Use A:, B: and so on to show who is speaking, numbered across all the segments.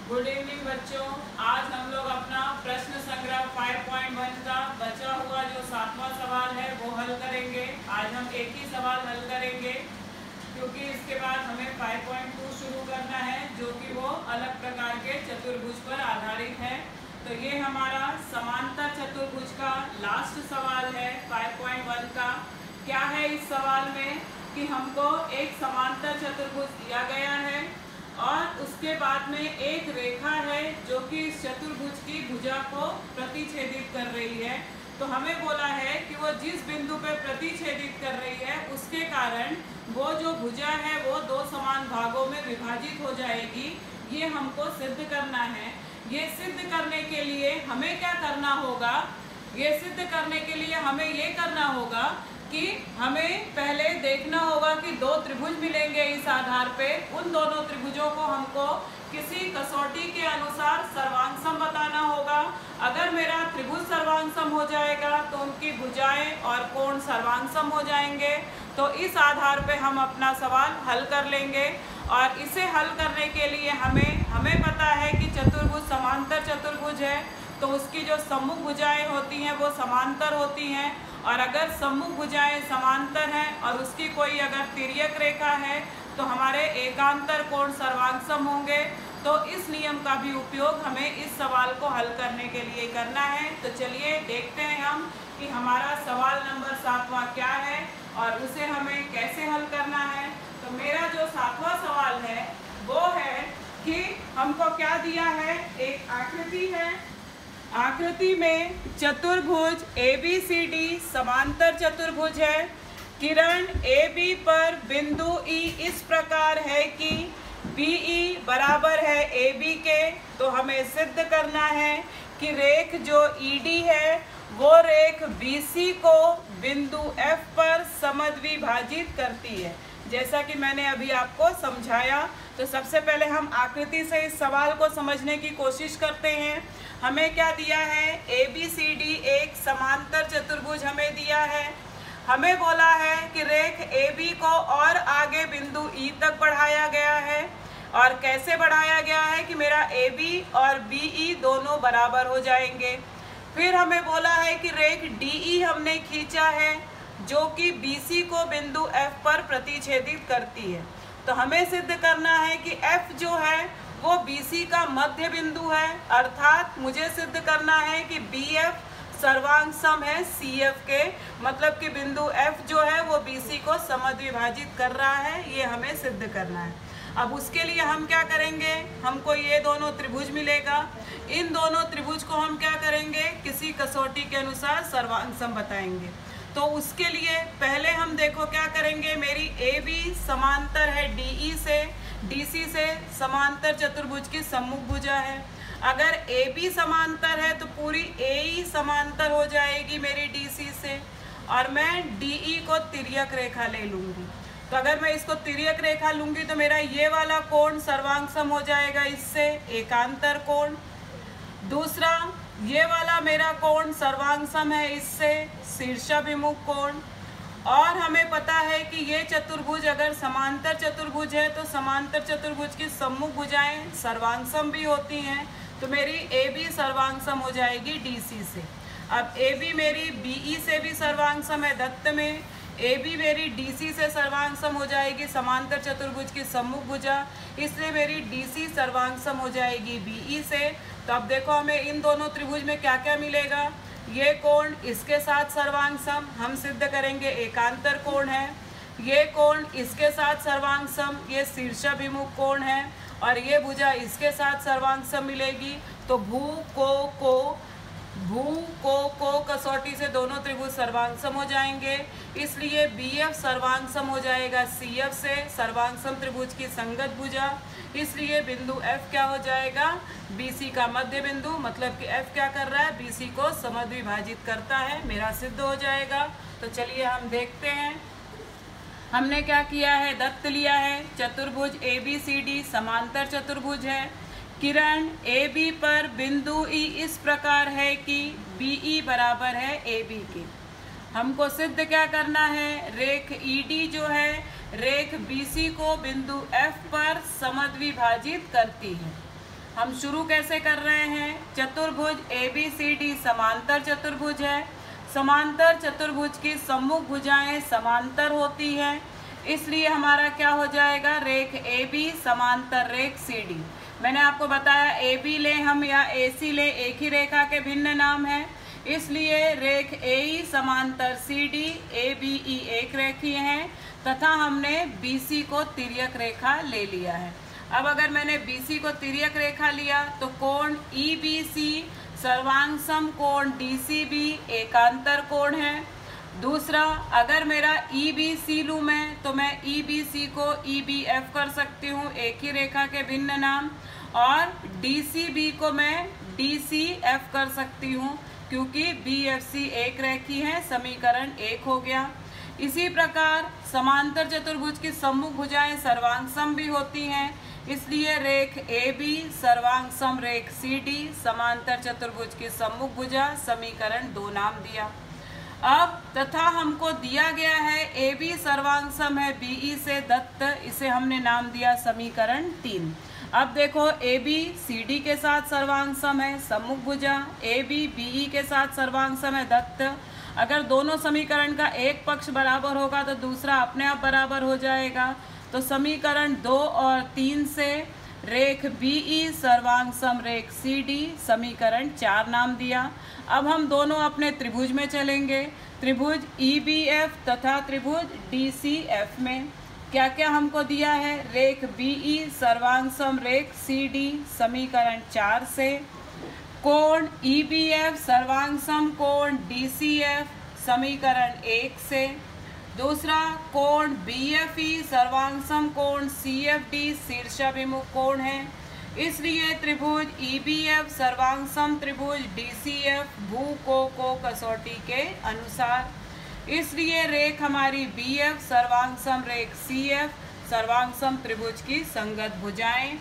A: Good evening बच्चों। आज हम लोग अपना प्रश्न संग्रह 5.1 का बचा हुआ जो 7वां सवाल है वो हल करेंगे। आज हम एक ही सवाल हल करेंगे क्योंकि इसके बाद हमें 5.2 शुरू करना है जो कि वो अलग प्रकार के चतुर्भुज पर आधारित है। तो ये हमारा समांतर चतुर्भुज का लास्ट सवाल है 5.1 का। क्या है इस सवाल में कि हमको एक समांतर चतुर्भुज दिया गया है और उसके बाद में एक रेखा है जो कि इस चतुर्भुज की भुजा को प्रतिच्छेदित कर रही है। तो हमें बोला है कि वो जिस बिंदु पे प्रतिच्छेदित कर रही है उसके कारण वो जो भुजा है वो दो समान भागों में विभाजित हो जाएगी। ये हमको सिद्ध करना है। ये सिद्ध करने के लिए हमें क्या करना होगा? ये सिद्ध करने के लिए हमें ये करना होगा कि हमें पहले देखना होगा कि दो त्रिभुज मिलेंगे इस आधार पे। उन दोनों त्रिभुजों को हमको किसी कसौटी के अनुसार सर्वांगसम बताना होगा। अगर मेरा त्रिभुज सर्वांगसम हो जाएगा तो उनकी भुजाएं और कोण सर्वांगसम हो जाएंगे। तो इस आधार पे हम अपना सवाल हल कर लेंगे। और इसे हल करने के लिए हमें पता है कि चतुर्भुज समांतर चतुर्भुज है तो उसकी जो सम्मुख भुजाएं होती हैं वो समांतर होती हैं। और अगर सम्मुख भुजाएं समांतर हैं और उसकी कोई अगर तिर्यक रेखा है तो हमारे एकांतर कोण सर्वांगसम होंगे। तो इस नियम का भी उपयोग हमें इस सवाल को हल करने के लिए करना है। तो चलिए देखते हैं हम कि हमारा सवाल नंबर 7वां क्या है और उसे हमें कैसे हल करना है। तो मेरा जो 7वां सवाल है वो है कि हमको क्या दिया है, एक आकृति है। आकृति में चतुर्भुज ABCD समांतर चतुर्भुज है। किरण AB पर बिंदु E इस प्रकार है कि BE बराबर है AB के। तो हमें सिद्ध करना है कि रेख जो ED है वो रेख BC को बिंदु F पर समद्विभाजित करती है, जैसा कि मैंने अभी आपको समझाया। तो सबसे पहले हम आकृति से इस सवाल को समझने की कोशिश करते हैं। हमें क्या दिया है, ABCD एक समांतर चतुर्भुज हमें दिया है। हमें बोला है कि रेख AB को और आगे बिंदु E तक बढ़ाया गया है। और कैसे बढ़ाया गया है कि मेरा AB और BE दोनों बराबर हो जाएंगे। फिर हमें बोला है कि रेख DE हमने खींचा है जो कि BC को बिंदु F पर प्रतिच्छेदित करती है। तो हमें सिद्ध करना है कि F जो है वो BC का मध्य बिंदु है, अर्थात मुझे सिद्ध करना है कि BF सर्वांगसम है CF के, मतलब कि बिंदु F जो है वो BC को समद्विभाजित कर रहा है। ये हमें सिद्ध करना है। अब उसके लिए हम क्या करेंगे, हमको ये दोनों त्रिभुज मिलेगा। इन दोनों त्रिभुज को हम क्या करेंगे, किसी कसौटी के अनुसार सर्वांगसम बताएंगे। तो उसके लिए पहले हम देखो क्या करेंगे, मेरी AB समांतर है DE से, DC से समांतर चतुर्भुज की सम्मुख भुजा है। अगर AB समांतर है तो पूरी AE समांतर हो जाएगी मेरी DC से और मैं DE को तिर्यक रेखा ले लूँगी। तो अगर मैं इसको तिर्यक रेखा लूँगी तो मेरा ये वाला कोण सर्वांगसम हो जाएगा इससे, एकांतर कोण। दूसरा ये वाला मेरा कोण सर्वांगसम है इससे, शीर्षाभिमुख कोण। और हमें पता है कि ये चतुर्भुज अगर समांतर चतुर्भुज है तो समांतर चतुर्भुज की सम्मुख भुजाएं सर्वांगसम भी होती हैं। तो मेरी AB सर्वांगसम हो जाएगी DC से। अब AB मेरी BE से भी सर्वांगसम है दत्त में, AB मेरी DC से सर्वांगसम हो जाएगी समांतर चतुर्भुज की सम्मुख भुजा, इसलिए मेरी DC सर्वांगसम हो जाएगी BE से। तो अब देखो हमें इन दोनों त्रिभुज में क्या क्या मिलेगा। ये कोण इसके साथ सर्वांगसम, हम सिद्ध करेंगे एकांतर कोण है। ये कोण इसके साथ सर्वांगसम, ये शीर्षाभिमुख कोण है। और ये भुजा इसके साथ सर्वांगसम मिलेगी। तो भू को कसौटी से दोनों त्रिभुज सर्वांगसम हो जाएंगे, इसलिए BF सर्वांगसम हो जाएगा CF से, सर्वांगसम त्रिभुज की संगत भुजा। इसलिए बिंदु F क्या हो जाएगा, BC का मध्य बिंदु, मतलब कि F क्या कर रहा है, BC को समद्विभाजित करता है। मेरा सिद्ध हो जाएगा। तो चलिए हम देखते हैं। हमने क्या किया है, दत्त लिया है चतुर्भुज ABCD समांतर चतुर्भुज है। किरण AB पर बिंदु E इस प्रकार है कि BE बराबर है AB के। हमको सिद्ध क्या करना है, रेख ED जो है रेख BC को बिंदु F पर समद्विभाजित करती है। हम शुरू कैसे कर रहे हैं। चतुर्भुज ABCD समांतर चतुर्भुज है। समांतर चतुर्भुज की सम्मुख भुजाएं समांतर होती हैं, इसलिए हमारा क्या हो जाएगा, रेख AB समांतर रेख CD। मैंने आपको बताया AB ले हम या AC ले, एक ही रेखा के भिन्न नाम है, इसलिए रेख AE समांतर CD ABE एक रेखीय है तथा हमने BC को तिर्यक रेखा ले लिया है। अब अगर मैंने BC को तिर्यक रेखा लिया तो कोण EBC सर्वांग सम कोण DCB एकांतर कोण है। दूसरा, अगर मेरा EBC लूँ मैं तो मैं EBC को EBF कर सकती हूँ, एक ही रेखा के भिन्न नाम, और DCB को मैं DCF कर सकती हूँ क्योंकि BFC एक रेखी है। समीकरण 1 हो गया। इसी प्रकार समांतर चतुर्भुज की सम्मुख भुजाएं सर्वांग सम भी होती हैं, इसलिए रेख AB सर्वांग सम रेख CD समांतर चतुर्भुज की सम्मुख भुजा। समीकरण 2 नाम दिया। अब तथा हमको दिया गया है AB सर्वांग सम है BE से दत्त, इसे हमने नाम दिया समीकरण 3। अब देखो AB CD के साथ सर्वांग सम है सम्मुख भुजा, AB BE के साथ सर्वांग सम है दत्त। अगर दोनों समीकरण का एक पक्ष बराबर होगा तो दूसरा अपने आप बराबर हो जाएगा। तो समीकरण 2 और 3 से रेख BE सर्वांग सम रेख CD समीकरण 4 नाम दिया। अब हम दोनों अपने त्रिभुज में चलेंगे, त्रिभुज EBF तथा त्रिभुज DCF में। क्या क्या हमको दिया है, रेख BE सर्वांग सम रेख CD समीकरण 4 से, कोण EBF सर्वांग सम कोण DCF समीकरण 1 से। दूसरा, कोण BFE सर्वांग सम कोण CFD शीर्षाभिमुख कोण है, इसलिए त्रिभुज EBF सर्वांग सम त्रिभुज DCF भू को कसौटी के अनुसार, इसलिए रेख हमारी BF सर्वांग सम रेख CF सर्वांग सम त्रिभुज की संगत भुजाएं,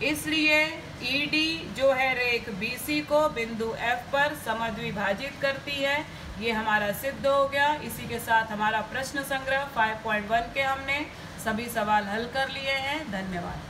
A: इसलिए ED जो है रेख BC को बिंदु F पर समद्विभाजित करती है। ये हमारा सिद्ध हो गया। इसी के साथ हमारा प्रश्न संग्रह 5.1 के हमने सभी सवाल हल कर लिए हैं। धन्यवाद।